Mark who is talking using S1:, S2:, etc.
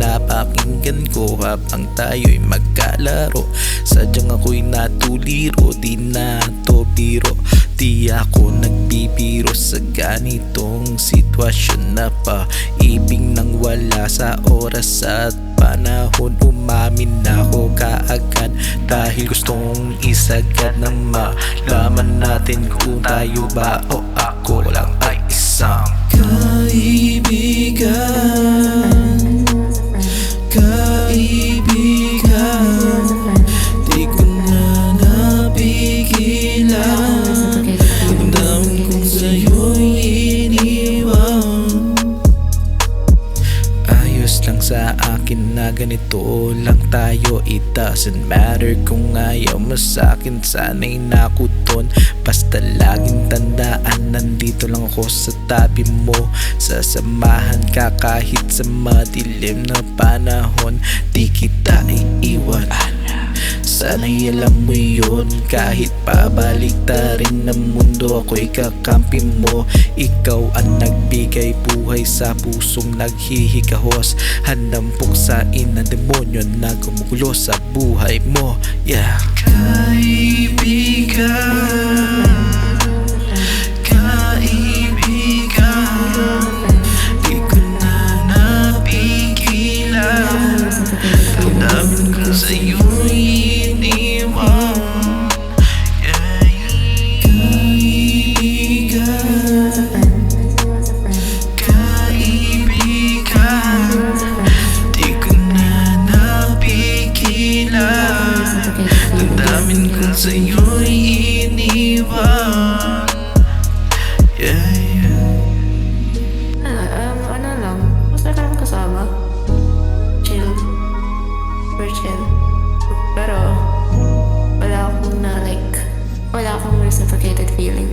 S1: pinapakinggan ko habang tayo'y magkalaro. Sadyang ako'y natuliro, di na to biro. Di ako nagbibiro sa ganitong sitwasyon na paibig nang wala sa oras at panahon. Umamin ako kaagad dahil gustong isagad na malaman natin kung tayo ba o ako lang ay isang kaibigan. Kaibigan, di ko na napigilan. Damdamin kong sa'yo'y iniwan. Ayos lang sa akin na ganito lang tayo. It doesn't matter kung ayaw mo sa'kin, sana'y nakuton. Basta laging tandaan, nandito lang ako sa tabi mo. Sasamahan ka kahit sa madilim na panahon. Di kita iiwan, sana'y alam mo yun. Kahit pabalik ta rin ng mundo, ako'y kakampi mo. Ikaw ang nagbigay buhay sa pusong naghihikahos. Handang puksain ng demonyo na gumugulo sa buhay mo. Yeah. Kaibigan, kaibigan, di ko na napigilan. Damdamin ko sa'yo'y iniwan. Kaibigan, kaibigan, di ko na napigilan. Damdamin ko sa'yo'y iniwan. Yeah, yeah.
S2: Ano lang, basta ka lang kasama. Chill. Super chill. Pero, wala akong reciprocated feelings.